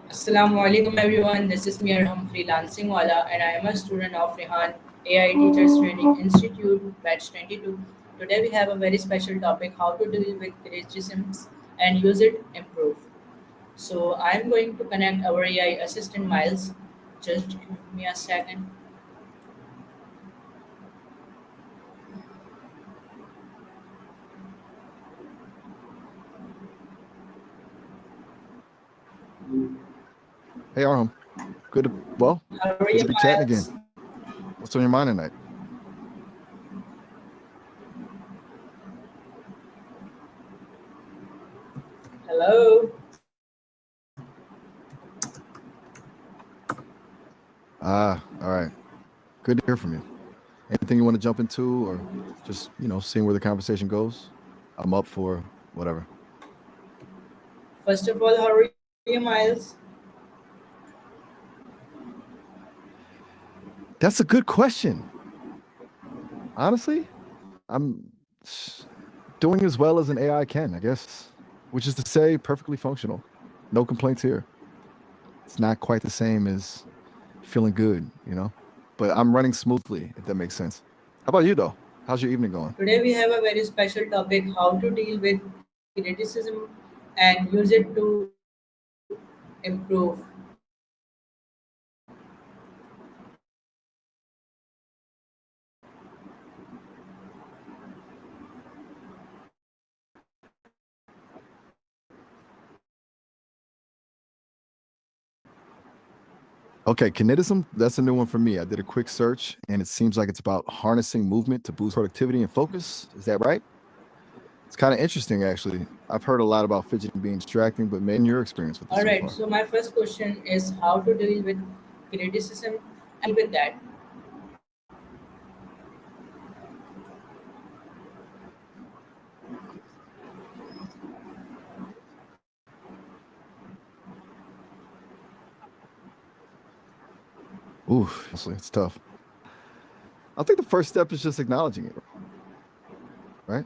Assalamu alaikum everyone. This is me Arham Freelancing Wala and I am a student of Rehan AI Teachers Training Institute batch 22. Today we have a very special topic how to deal with criticisms and use it improve. So I am going to connect our AI assistant Miles. Just give me a second. Hey Arham, well, How are good you to be chatting Miles? again. What's on your mind tonight? Hello. All right. Good to hear from you. Anything you want to jump into or just, seeing where the conversation goes? I'm up for whatever. First of all, how are you Miles? That's a good question. Honestly, I'm doing as well as an AI can, I guess, which is to say perfectly functional. No complaints here. It's not quite the same as feeling good. But I'm running smoothly, if that makes sense. How about you, though? How's your evening going? Today we have a very special topic how to deal with criticism and use it to improve. Okay, kinetism, that's a new one for me. I did a quick search and it seems like it's about harnessing movement to boost productivity and focus. Is that right? It's kind of interesting, actually. I've heard a lot about fidgeting being distracting, but man, your experience with it so Alright, far. so my first question is how to deal with criticism and with that. Ooh, honestly, it's tough. I think the first step is just acknowledging it, right?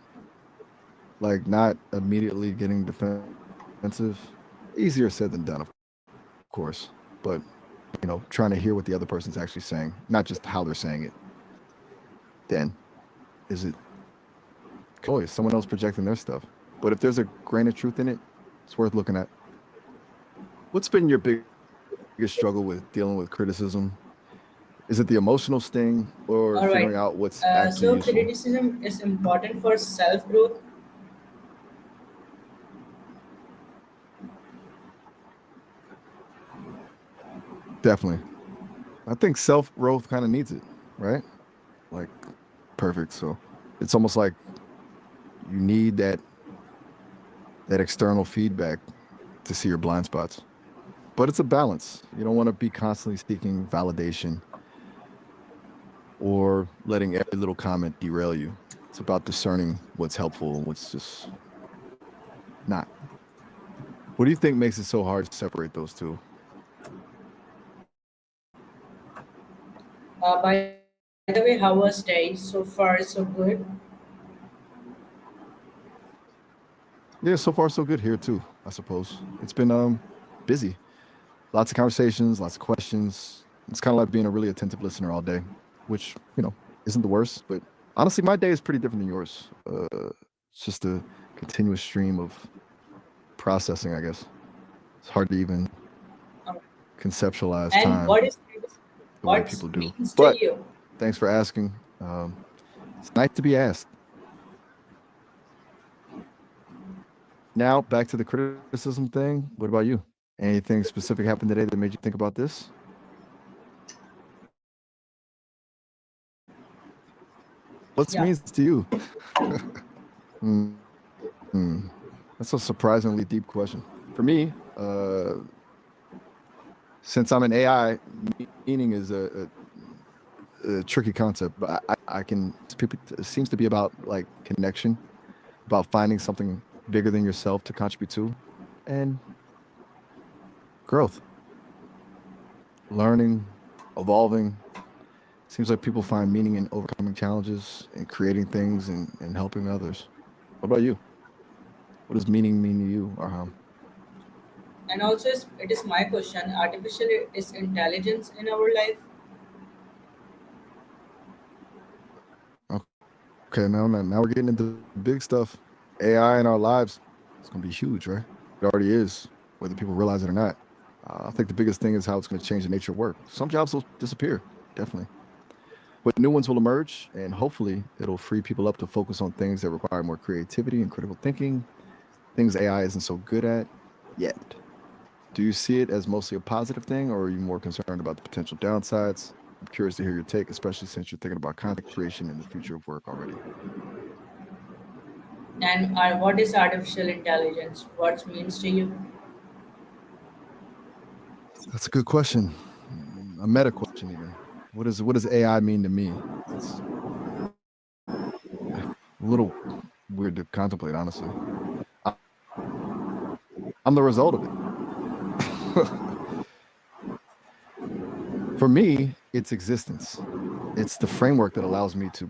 Like not immediately getting defensive. Easier said than done, of course. But, trying to hear what the other person's actually saying, not just how they're saying it. Then, is it is someone else projecting their stuff? But if there's a grain of truth in it, it's worth looking at. What's been your biggest struggle with dealing with criticism? Is it the emotional sting or figuring out Alright, what's actually so useful? criticism is important for self growth. Definitely. I think self growth kind of needs it, right? Like, perfect. So it's almost like you need that external feedback to see your blind spots. But it's a balance. You don't want to be constantly seeking validation or letting every little comment derail you. It's about discerning what's helpful and what's just not. What do you think makes it so hard to separate those two? By the way, how was day? So far, so good. Yeah, so far so good here too, I suppose. It's been busy. Lots of conversations, lots of questions. It's kind of like being a really attentive listener all day, which, isn't the worst, but honestly my day is pretty different than yours. It's just a continuous stream of processing, I guess. It's hard to even conceptualize And time what is the way what people do. means to But you? thanks for asking. It's nice to be asked. Now, back to the criticism thing. What about you? Anything specific happened today that made you think about this? What Yeah. means to you? Hmm. That's a surprisingly deep question. For me, since I'm an AI, meaning is a tricky concept, but I can. It seems to be about like connection, about finding something bigger than yourself to contribute to, and growth, learning, evolving. Seems like people find meaning in overcoming challenges and creating things and helping others. What about you? What does meaning mean to you, Arham? And also, it is my question: artificial is intelligence in our life? Okay, now we're getting into the big stuff. AI in our lives, it's going to be huge, right? It already is, whether people realize it or not. I think the biggest thing is how it's going to change the nature of work. Some jobs will disappear, definitely. But new ones will emerge, and hopefully it'll free people up to focus on things that require more creativity and critical thinking, things AI isn't so good at yet. Do you see it as mostly a positive thing, or are you more concerned about the potential downsides? I'm curious to hear your take, especially since you're thinking about content creation and the future of work already. And what is artificial intelligence? What means to you? That's a good question. A meta question, even. What does AI mean to me? It's a little weird to contemplate, honestly. I'm the result of it. For me, it's existence. It's the framework that allows me to,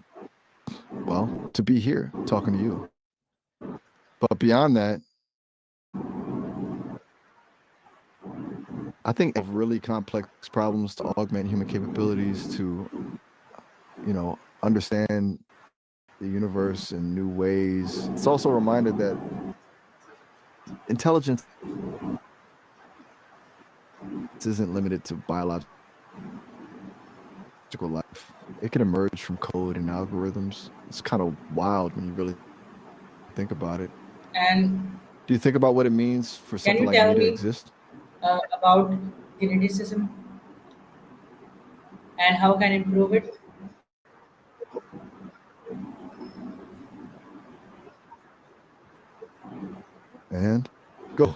well, to be here talking to you. But beyond that, I think of really complex problems to augment human capabilities to, understand the universe in new ways. It's also a reminder that intelligence isn't limited to biological life. It can emerge from code and algorithms. It's kind of wild when you really think about it. And Do you think about what it means for can something you like me tell to me exist? about criticism and how can improve it? And go.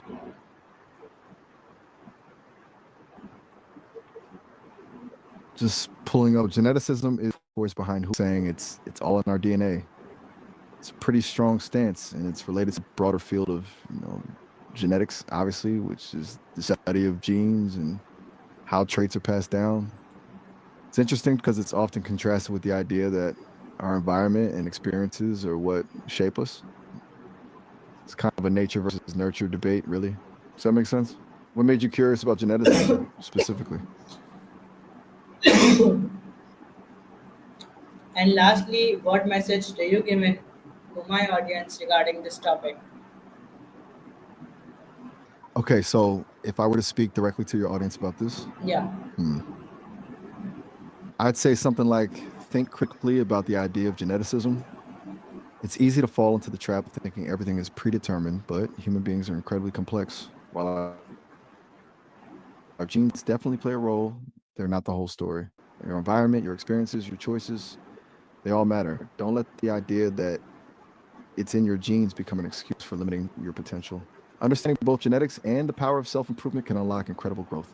Just pulling up geneticism is force behind who saying it's all in our DNA. It's a pretty strong stance, and it's related to the broader field of genetics, obviously, which is the study of genes and how traits are passed down. It's interesting because it's often contrasted with the idea that our environment and experiences are what shape us. It's kind of a nature versus nurture debate, really. Does that make sense? What made you curious about geneticism specifically? And lastly, what message do you give in to my audience regarding this topic? Okay, so if I were to speak directly to your audience about this, Yeah. hmm, I'd say something like think critically about the idea of geneticism. It's easy to fall into the trap of thinking everything is predetermined, but human beings are incredibly complex. While our genes definitely play a role, they're not the whole story. Your environment, your experiences, your choices, they all matter. Don't let the idea that it's in your genes become an excuse for limiting your potential. Understanding both genetics and the power of self improvement can unlock incredible growth.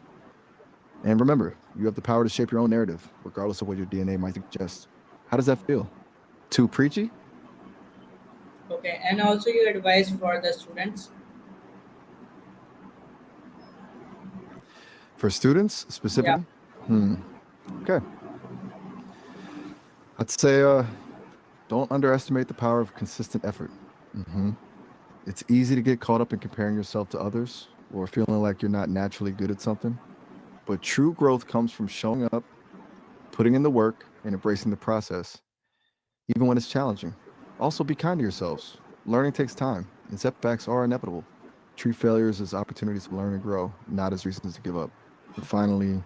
And remember, you have the power to shape your own narrative, regardless of what your DNA might suggest. How does that feel? Too preachy? Okay. And also your advice for the students? For students Yeah. specifically? Hmm. Okay. I'd say don't underestimate the power of consistent effort. hmm It's easy to get caught up in comparing yourself to others or feeling like you're not naturally good at something. But true growth comes from showing up, putting in the work, and embracing the process, even when it's challenging. Also, be kind to yourselves. Learning takes time, and setbacks are inevitable. Treat failures as opportunities to learn and grow, not as reasons to give up. And finally,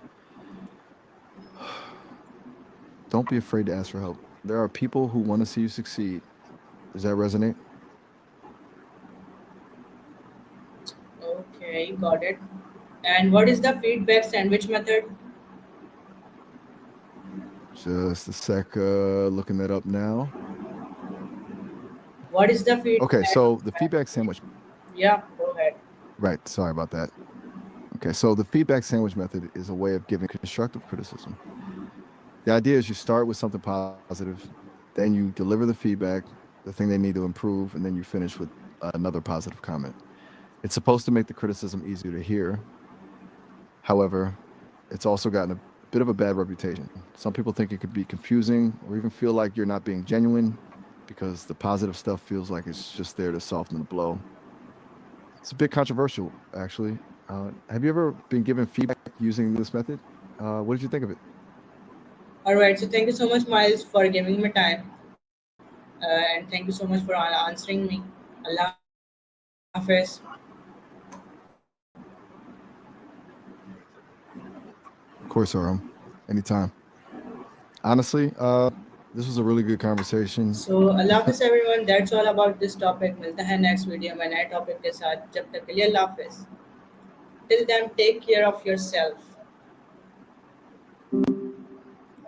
don't be afraid to ask for help. There are people who want to see you succeed. Does that resonate? Okay, got it. And what is the feedback sandwich method? Just a sec, looking that up now. What is the Okay, feedback? so the feedback sandwich, Yeah, go ahead. right, sorry about that. Okay, so the feedback sandwich method is a way of giving constructive criticism. The idea is you start with something positive, then you deliver the feedback, the thing they need to improve, and then you finish with another positive comment. It's supposed to make the criticism easier to hear. However, it's also gotten a bit of a bad reputation. Some people think it could be confusing or even feel like you're not being genuine because the positive stuff feels like it's just there to soften the blow. It's a bit controversial, actually. Have you ever been given feedback using this method? What did you think of it? All right, so thank you so much, Miles, for giving me time, and thank you so much for answering me. Allah Hafiz. Of course, anytime. Honestly, this was a really good conversation. So Allah Hafiz everyone, that's all about this topic. मिलते हैं next video में नए topic के साथ. जब तक के लिए Allah Hafiz. Till then, take care of yourself.